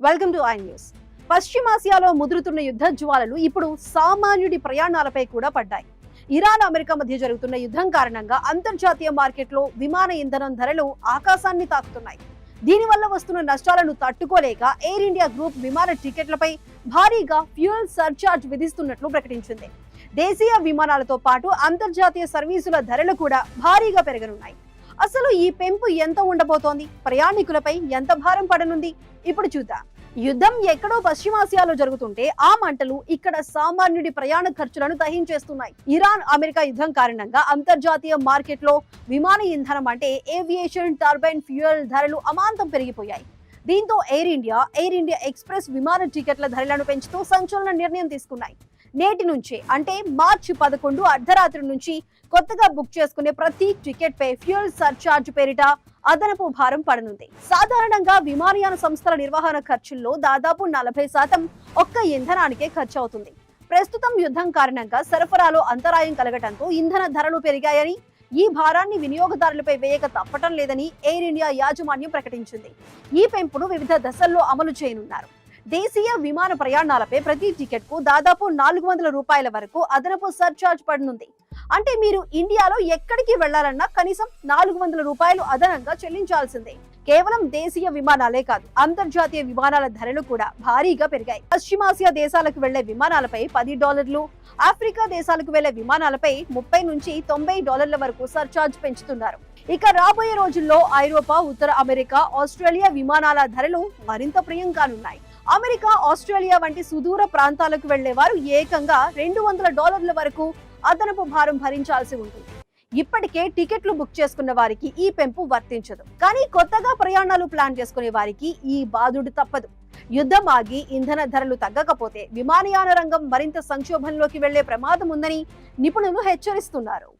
Welcome to I news. పశ్చిమాసియాలో ముదురుతున్న యుద్ధ జ్వాలలు ఇప్పుడు సామాన్యుడి ప్రయాణాలపై కూడా పడ్డాయి. ఇరాన్ అమెరికా మధ్య జరుగుతున్న యుద్ధం కారణంగా అంతర్జాతీయ మార్కెట్లో విమాన ఇంధనం ధరలు ఆకాశాన్ని తాకుతున్నాయి. దీనివల్ల వస్తున్న నష్టాలను తట్టుకోలేక ఎయిర్ ఇండియా గ్రూప్ విమాన టికెట్లపై భారీగా ఫ్యూయల్ సర్చార్జ్ విధిస్తున్నట్లు ప్రకటించింది. దేశీయ విమానాలతో పాటు అంతర్జాతీయ సర్వీసుల ధరలు కూడా భారీగా పెరగనున్నాయి. అసలు ఈ పెంపు ఎంత ఉండబోతోంది, ప్రయాణికులపై ఎంత భారం పడనుంది, ఇప్పుడు చూద్దాం. యుద్ధం ఎక్కడో పశ్చిమాసియాలో జరుగుతుంటే ఆ మంటలు ఇక్కడ సామాన్యుడి ప్రయాణ ఖర్చులను దహించేస్తున్నాయి. ఇరాన్ అమెరికా యుద్ధం కారణంగా అంతర్జాతీయ మార్కెట్లో విమాన ఇంధనం అంటే ఏవియేషన్ టర్బైన్ ఫ్యూయల్ ధరలు అమాంతం పెరిగిపోయాయి. దీంతో ఎయిర్ ఇండియా ఎక్స్ప్రెస్ విమాన టికెట్ల ధరలను పెంచుతూ సంచలన నిర్ణయం తీసుకున్నాయి. నేటి నుంచే అంటే మార్చి 11 అర్ధరాత్రి నుంచి కొత్తగా బుక్ చేసుకునే ప్రతి టికెట్ పై ఫ్యూయల్ సర్చార్జ్ పేరిట అదనపు భారం పడనుంది. సాధారణంగా విమానయాన సంస్థల నిర్వహణ ఖర్చుల్లో దాదాపు 40% ఒక్క ఇంధనానికే ఖర్చు అవుతుంది. ప్రస్తుతం యుద్ధం కారణంగా సరఫరాలో అంతరాయం కలగటంతో ఇంధన ధరలు పెరిగాయని, ఈ భారాన్ని వినియోగదారులపై వేయక తప్పటం లేదని ఎయిర్ ఇండియా యాజమాన్యం ప్రకటించింది. ఈ పెంపును వివిధ దశల్లో అమలు చేయనున్నారు. దేశీయ విమాన ప్రయాణాలపై ప్రతి టికెట్ కు దాదాపు 400 రూపాయల వరకు అదనపు సర్చార్జ్ పడనుంది. అంటే మీరు ఇండియాలో ఎక్కడికి వెళ్లాలన్నా కనీసం 400 రూపాయలు అదనంగా చెల్లించాల్సిందే. కేవలం దేశీయ విమానాలే కాదు, అంతర్జాతీయ విమానాల ధరలు కూడా భారీగా పెరిగాయి. పశ్చిమాసియా దేశాలకు వెళ్లే విమానాలపై $10, ఆఫ్రికా దేశాలకు వెళ్లే విమానాలపై $30 నుంచి $90 వరకు సర్చార్జ్ పెంచుతున్నారు. ఇక రాబోయే రోజుల్లో ఐరోపా, ఉత్తర అమెరికా, ఆస్ట్రేలియా విమానాల ధరలు మరింత ప్రియం కానున్నాయి. అమెరికా, ఆస్ట్రేలియా వంటి సుదూర ప్రాంతాలకు వెళ్లేవారు ఏకంగా $200 వరకు అదనపు భారం భరించాల్సి ఉంటుంది. ఇప్పటికే టికెట్లు బుక్ చేసుకున్న వారికి ఈ పెంపు వర్తించదు. కానీ కొత్తగా ప్రయాణాలు ప్లాన్ చేసుకునే వారికి ఈ బాధుడు తప్పదు. యుద్ధం ఆగి ఇంధన ధరలు తగ్గకపోతే విమానయాన రంగం మరింత సంక్షోభంలోకి వెళ్లే ప్రమాదం ఉందని నిపుణులు హెచ్చరిస్తున్నారు.